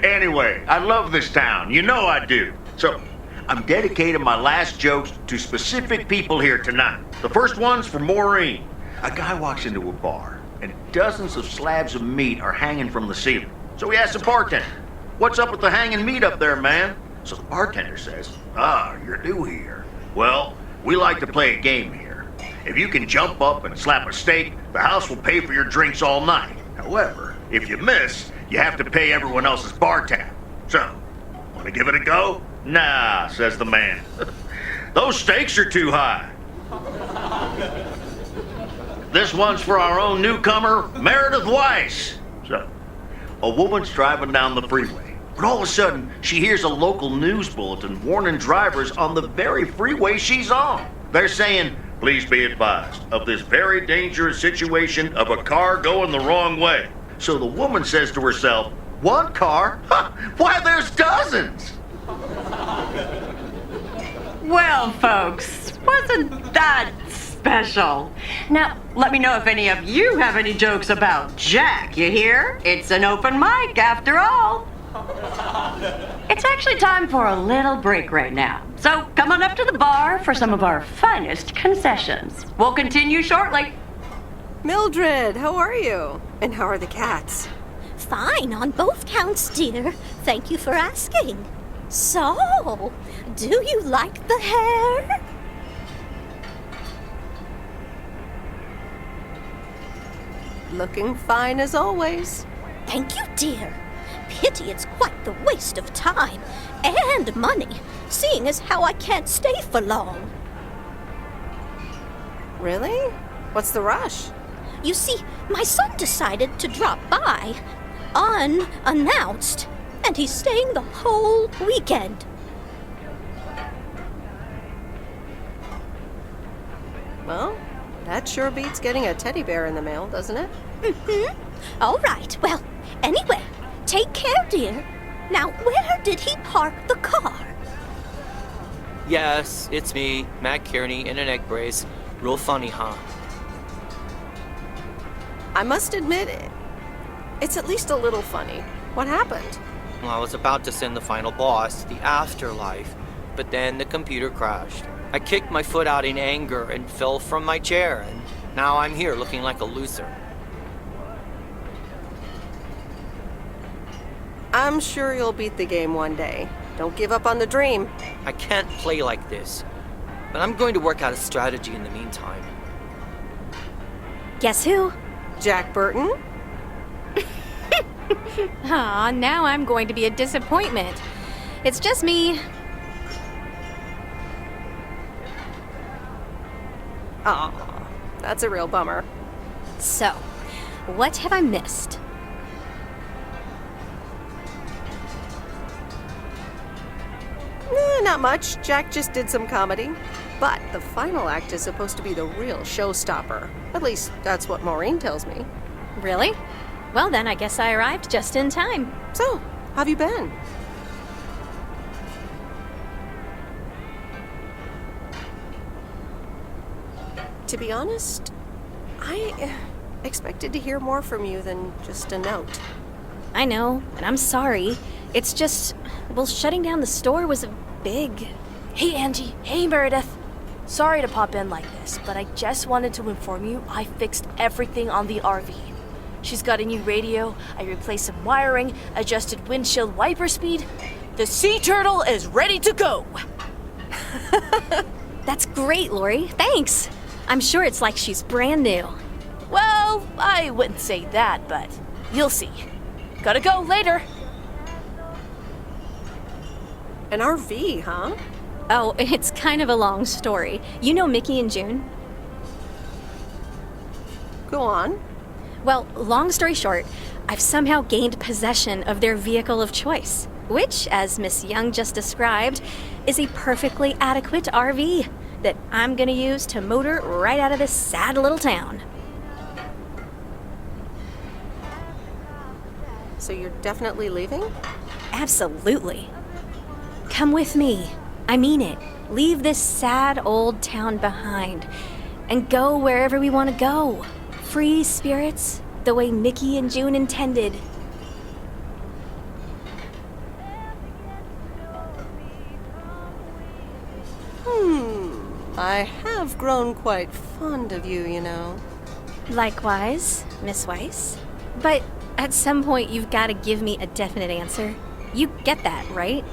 Anyway, I love this town. You know I do. So, I'm dedicating my last jokes to specific people here tonight. The first one's for Maureen. A guy walks into a bar, and dozens of slabs of meat are hanging from the ceiling. So he asks the bartender, "What's up with the hanging meat up there, man?" So the bartender says, "You're new here. Well, we like to play a game here. If you can jump up and slap a steak, the house will pay for your drinks all night. However, if you miss, you have to pay everyone else's bar tab. So, want to give it a go?" "Nah," says the man. "Those stakes are too high." This one's for our own newcomer, Meredith Weiss. So, a woman's driving down the freeway, but all of a sudden, she hears a local news bulletin warning drivers on the very freeway she's on. They're saying, "Please be advised of this very dangerous situation of a car going the wrong way." So the woman says to herself, "One car? Why, there's dozens!" Well, folks, wasn't that special? Now, let me know if any of you have any jokes about Jack, you hear? It's an open mic after all. It's actually time for a little break right now. So come on up to the bar for some of our finest concessions. We'll continue shortly. Mildred, how are you? And how are the cats? Fine on both counts, dear. Thank you for asking. So, do you like the hair? Looking fine as always. Thank you, dear. Pity it's quite the waste of time and money, seeing as how I can't stay for long. Really? What's the rush? You see, my son decided to drop by, unannounced, and he's staying the whole weekend. Well, that sure beats getting a teddy bear in the mail, doesn't it? Mm-hmm. All right. Well, anyway, take care, dear. Now, where did he park the car? Yes, it's me, Matt Kearney, in an egg brace. Real funny, huh? I must admit, it's at least a little funny. What happened? Well, I was about to send the final boss to the afterlife, but then the computer crashed. I kicked my foot out in anger and fell from my chair, and now I'm here looking like a loser. I'm sure you'll beat the game one day. Don't give up on the dream. I can't play like this, but I'm going to work out a strategy in the meantime. Guess who? Jack Burton? Aw, now I'm going to be a disappointment. It's just me. Aw, that's a real bummer. So, what have I missed? Not much. Jack just did some comedy. But the final act is supposed to be the real showstopper. At least, that's what Maureen tells me. Really? Well, then I guess I arrived just in time. So, how've you been? To be honest, I expected to hear more from you than just a note. I know, and I'm sorry. It's just, well, shutting down the store was a big... Hey, Angie. Hey, Meredith. Sorry to pop in like this, but I just wanted to inform you I fixed everything on the RV. She's got a new radio, I replaced some wiring, adjusted windshield wiper speed. The sea turtle is ready to go! That's great, Lori. Thanks. I'm sure it's like she's brand new. Well, I wouldn't say that, but you'll see. Gotta go later. An RV, huh? Oh, it's kind of a long story. You know Mickey and June? Go on. Well, long story short, I've somehow gained possession of their vehicle of choice, which, as Miss Young just described, is a perfectly adequate RV that I'm gonna use to motor right out of this sad little town. So you're definitely leaving? Absolutely. Come with me. I mean it. Leave this sad old town behind and go wherever we want to go. Free spirits, the way Mickey and June intended. I have grown quite fond of you, you know. Likewise, Miss Weiss. But at some point, you've got to give me a definite answer. You get that, right?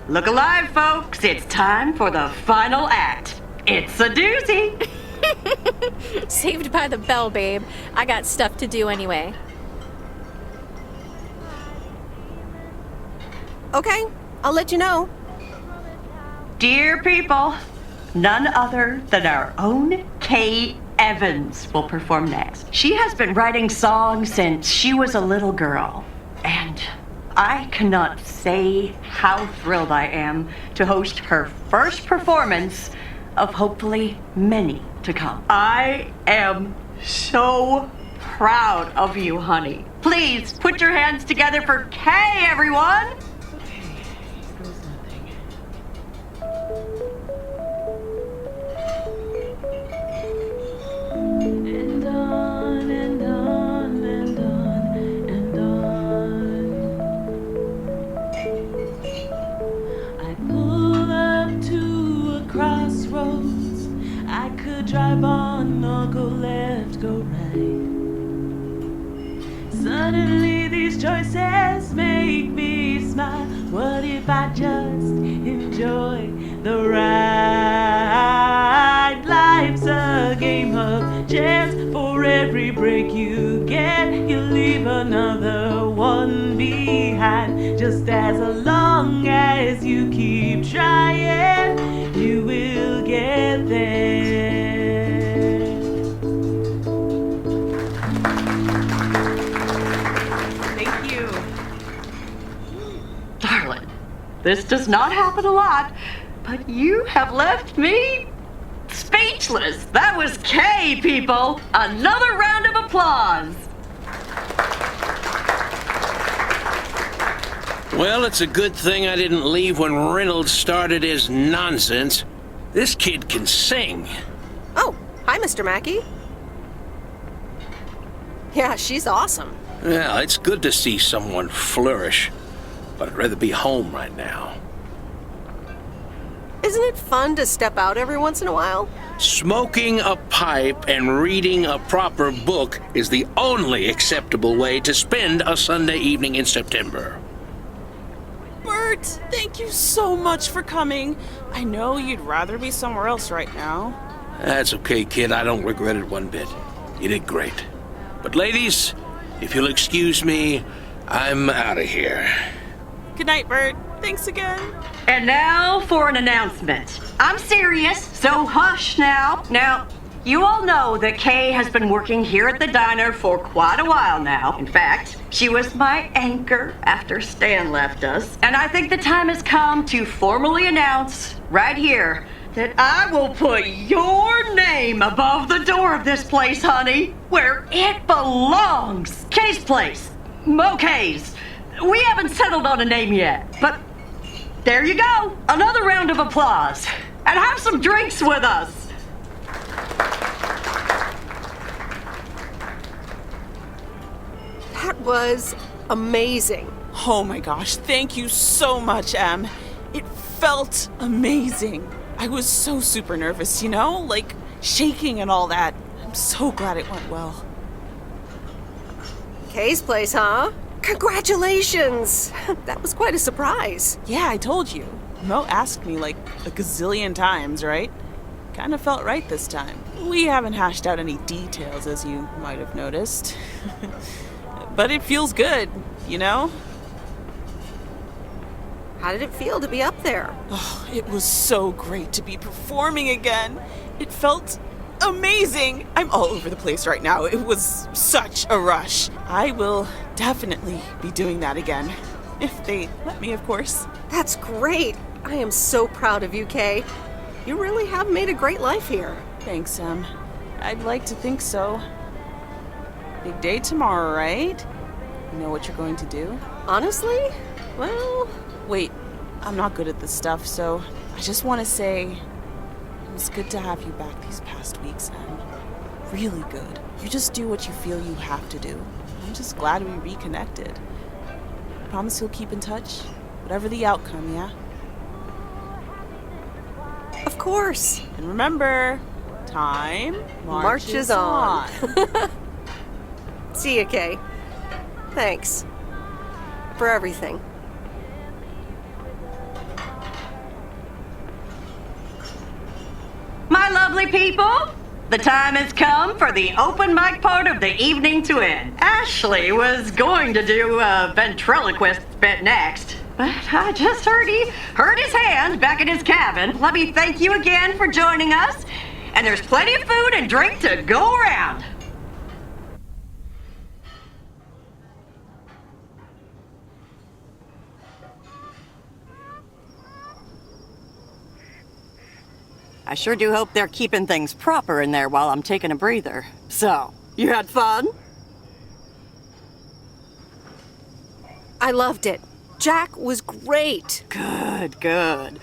Look alive, folks. It's time for the final act. It's a doozy. Saved by the bell, babe. I got stuff to do anyway. Okay, I'll let you know. Dear people, none other than our own Kay Evans will perform next. She has been writing songs since she was a little girl, and I cannot say how thrilled I am to host her first performance of hopefully many to come. I am so proud of you, honey. Please put your hands together for Kay, everyone! And on and on and on and on. I pull up to a crossroads. I could drive on or go left, go right. Suddenly these choices make me smile. What if I just enjoy the ride? Life's a game of chance. For every break you get, you leave another one behind. Just as long as you keep trying, you will get there. Thank you. Darling, this does not happen a lot, but you have left me speechless. That was Kay, people. Another round of applause. Well, it's a good thing I didn't leave when Reynolds started his nonsense. This kid can sing. Oh, hi, Mr. Mackey. Yeah, she's awesome. Well, it's good to see someone flourish, but I'd rather be home right now. Isn't it fun to step out every once in a while? Smoking a pipe and reading a proper book is the only acceptable way to spend a Sunday evening in September. Bert, thank you so much for coming. I know you'd rather be somewhere else right now. That's okay, kid. I don't regret it one bit. You did great. But ladies, if you'll excuse me, I'm out of here. Good night, Bert. Thanks again. And now for an announcement. I'm serious, so hush now. Now, you all know that Kay has been working here at the diner for quite a while now. In fact, she was my anchor after Stan left us. And I think the time has come to formally announce right here that I will put your name above the door of this place, honey, where it belongs. Kay's place. Mo Kay's. We haven't settled on a name yet, but there you go. Another round of applause. And have some drinks with us. That was amazing. Oh my gosh, thank you so much, Em. It felt amazing. I was so super nervous, you know? Like, shaking and all that. I'm so glad it went well. Kay's place, huh? Congratulations! That was quite a surprise. Yeah, I told you. Mo asked me like a gazillion times, right? Kinda felt right this time. We haven't hashed out any details, as you might have noticed. But it feels good, you know? How did it feel to be up there? Oh, it was so great to be performing again. It felt amazing. I'm all over the place right now. It was such a rush. I will definitely be doing that again. If they let me, of course. That's great. I am so proud of you, Kay. You really have made a great life here. Thanks, Em. I'd like to think so. Big day tomorrow, right? You know what you're going to do? Honestly? Well... Wait, I'm not good at this stuff, so I just want to say it was good to have you back these past weeks, Em. Really good. You just do what you feel you have to do. I'm just glad we reconnected. Promise you'll keep in touch, whatever the outcome, yeah? Of course. And remember, time marches on. See ya, Kay. Thanks. For everything. My lovely people, the time has come for the open mic part of the evening to end. Ashley was going to do a ventriloquist bit next, but I just heard he hurt his hand back in his cabin. Let me thank you again for joining us, and there's plenty of food and drink to go around. I sure do hope they're keeping things proper in there while I'm taking a breather. So, you had fun? I loved it. Jack was great. Good, good.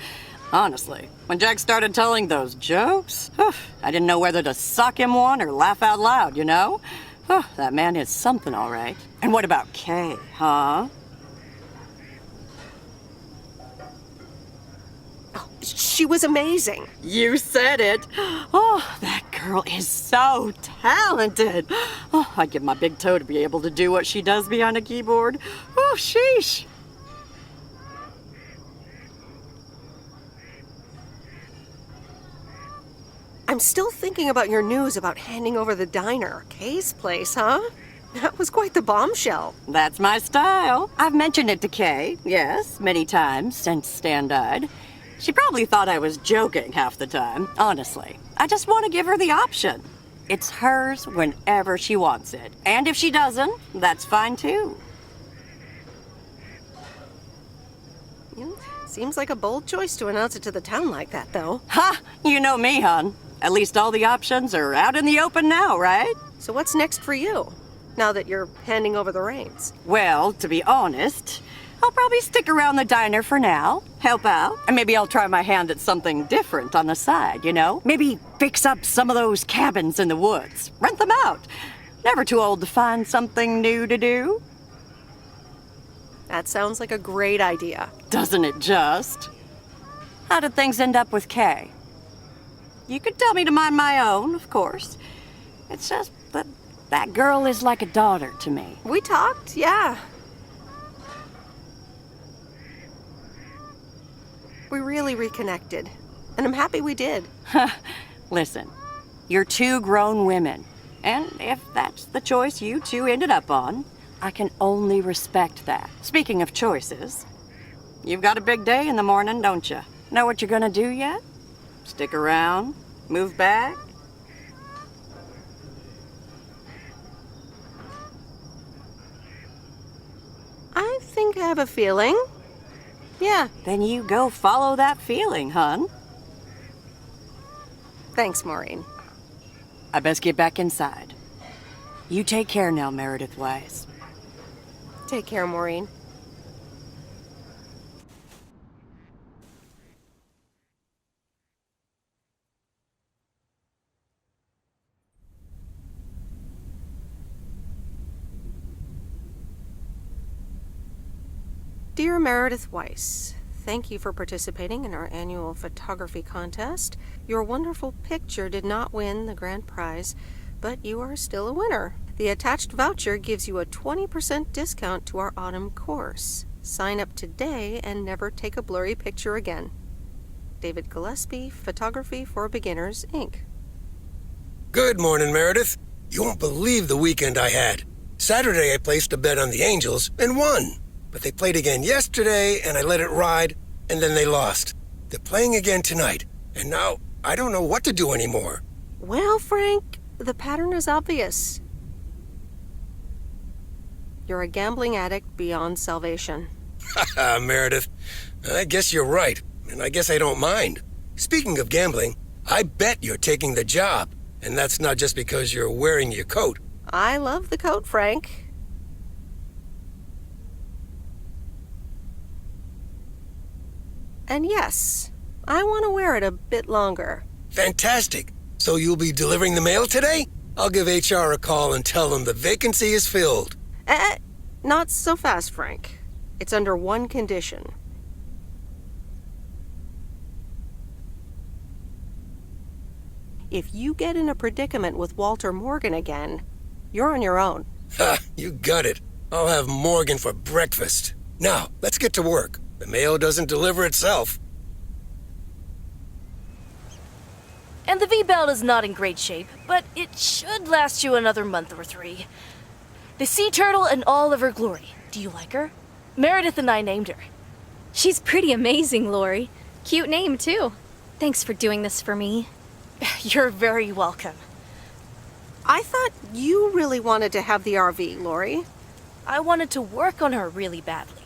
Honestly, when Jack started telling those jokes, I didn't know whether to sock him one or laugh out loud, you know? That man is something, all right. And what about Kay, huh? She was amazing. You said it. Oh, that girl is so talented. Oh, I'd give my big toe to be able to do what she does behind a keyboard. Oh, sheesh. I'm still thinking about your news about handing over the diner. Kay's place, huh? That was quite the bombshell. That's my style. I've mentioned it to Kay, yes, many times since Stan died. She probably thought I was joking half the time, honestly. I just want to give her the option. It's hers whenever she wants it. And if she doesn't, that's fine too. Seems like a bold choice to announce it to the town like that, though. Ha! You know me, hon. At least all the options are out in the open now, right? So what's next for you, now that you're handing over the reins? Well, to be honest, I'll probably stick around the diner for now, help out, and maybe I'll try my hand at something different on the side, you know? Maybe fix up some of those cabins in the woods, rent them out. Never too old to find something new to do. That sounds like a great idea. Doesn't it just? How did things end up with Kay? You could tell me to mind my own, of course. It's just that that girl is like a daughter to me. We talked, yeah. We really reconnected, and I'm happy we did. Listen, you're two grown women, and if that's the choice you two ended up on, I can only respect that. Speaking of choices, you've got a big day in the morning, don't you? Know what you're gonna do yet? Stick around? Move back? I think I have a feeling. Yeah. Then you go follow that feeling, hon. Thanks, Maureen. I best get back inside. You take care now, Meredith Weiss. Take care, Maureen. Dear Meredith Weiss, thank you for participating in our annual photography contest. Your wonderful picture did not win the grand prize, but you are still a winner. The attached voucher gives you a 20% discount to our autumn course. Sign up today and never take a blurry picture again. David Gillespie, Photography for Beginners, Inc. Good morning, Meredith. You won't believe the weekend I had. Saturday I placed a bet on the Angels and won. But they played again yesterday, and I let it ride, and then they lost. They're playing again tonight, and now I don't know what to do anymore. Well, Frank, the pattern is obvious. You're a gambling addict beyond salvation. Haha, Meredith. I guess you're right, and I guess I don't mind. Speaking of gambling, I bet you're taking the job, and that's not just because you're wearing your coat. I love the coat, Frank. And yes, I want to wear it a bit longer. Fantastic. So you'll be delivering the mail today? I'll give HR a call and tell them the vacancy is filled. Not so fast, Frank. It's under one condition. if you get in a predicament with Walter Morgan again, you're on your own. Ha! You got it. I'll have Morgan for breakfast. Now, let's get to work. The mail doesn't deliver itself. And the V-belt is not in great shape, but it should last you another month or 3. The sea turtle in all of her glory. Do you like her? Meredith and I named her. She's pretty amazing, Lori. Cute name, too. Thanks for doing this for me. You're very welcome. I thought you really wanted to have the RV, Lori. I wanted to work on her really badly.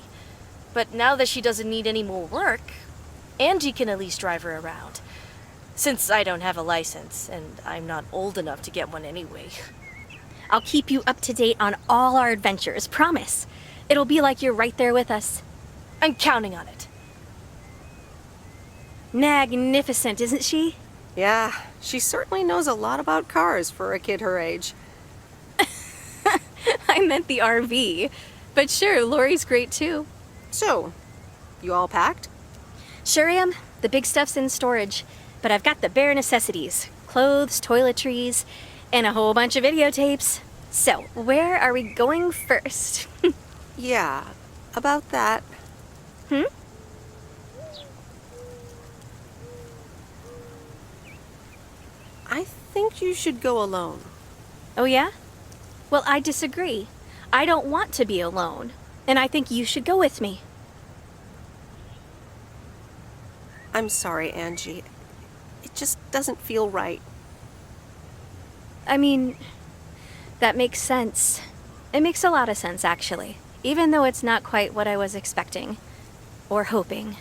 But now that she doesn't need any more work, Angie can at least drive her around. Since I don't have a license, and I'm not old enough to get one anyway. I'll keep you up to date on all our adventures, promise. It'll be like you're right there with us. I'm counting on it. Magnificent, isn't she? Yeah, she certainly knows a lot about cars for a kid her age. I meant the RV. But sure, Lori's great too. So, you all packed? Sure am. The big stuff's in storage. But I've got the bare necessities. Clothes, toiletries, and a whole bunch of videotapes. So, where are we going first? Yeah, about that. I think you should go alone. Oh yeah? Well, I disagree. I don't want to be alone. And I think you should go with me. I'm sorry, Angie. It just doesn't feel right. I mean, that makes sense. It makes a lot of sense, actually. Even though it's not quite what I was expecting. Or hoping.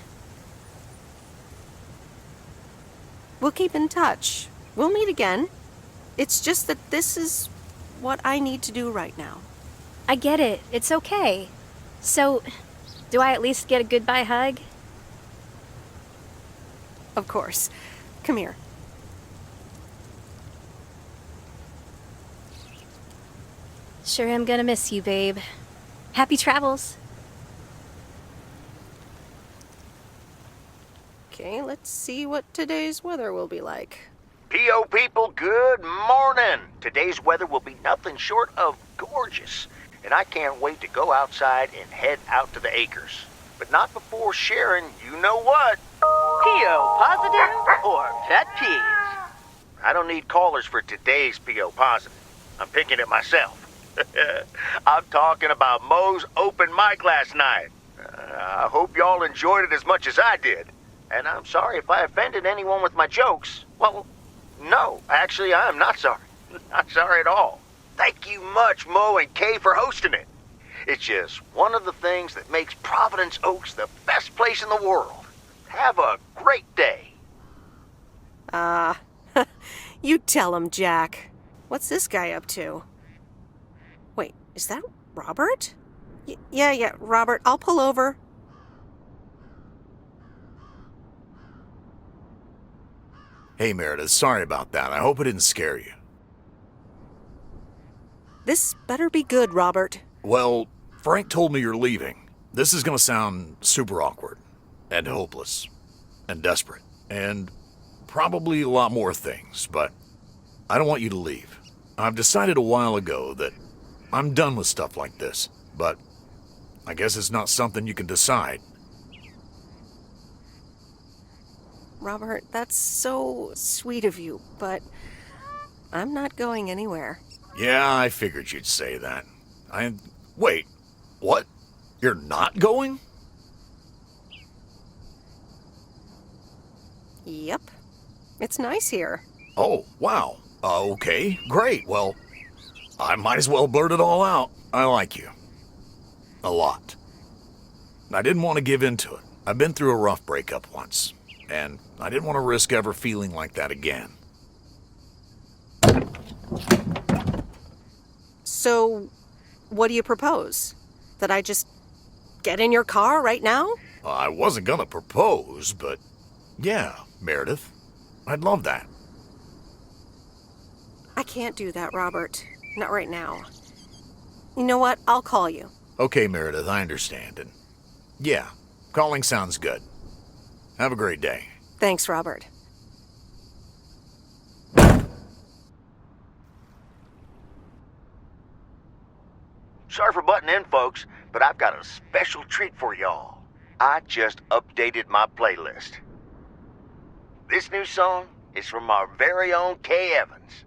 We'll keep in touch. We'll meet again. It's just that this is what I need to do right now. I get it. It's okay. So, do I at least get a goodbye hug? Of course. Come here. Sure am gonna miss you, babe. Happy travels. Okay, let's see what today's weather will be like. PO people, good morning. Today's weather will be nothing short of gorgeous, and I can't wait to go outside and head out to the acres. But not before sharing you know what. PO positive or pet peeves? I don't need callers for today's PO positive. I'm picking it myself. I'm talking about Mo's open mic last night. I hope y'all enjoyed it as much as I did. And I'm sorry if I offended anyone with my jokes. Well, no, actually, I'm not sorry. Not sorry at all. Thank you much, Mo and Kay, for hosting it. It's just one of the things that makes Providence Oaks the best place in the world. Have a great day. You tell him, Jack. What's this guy up to? Wait, is that Robert? Yeah, Robert, I'll pull over. Hey, Meredith, sorry about that. I hope it didn't scare you. This better be good, Robert. Well, Frank told me you're leaving. This is gonna sound super awkward, and hopeless, and desperate, and probably a lot more things, but I don't want you to leave. I've decided a while ago that I'm done with stuff like this, but I guess it's not something you can decide. Robert, that's so sweet of you, but I'm not going anywhere. Yeah, I figured you'd say that. Wait, what? You're not going? Yep. It's nice here. Oh, wow. Okay, great. Well, I might as well blurt it all out. I like you. A lot. I didn't want to give in to it. I've been through a rough breakup once, and I didn't want to risk ever feeling like that again. So, what do you propose? That I just get in your car right now? I wasn't gonna propose, but yeah, Meredith. I'd love that. I can't do that, Robert. Not right now. You know what? I'll call you. Okay, Meredith, I understand. And yeah, calling sounds good. Have a great day. Thanks, Robert. Sorry for butting in, folks, but I've got a special treat for y'all. I just updated my playlist. This new song is from our very own Kay Evans.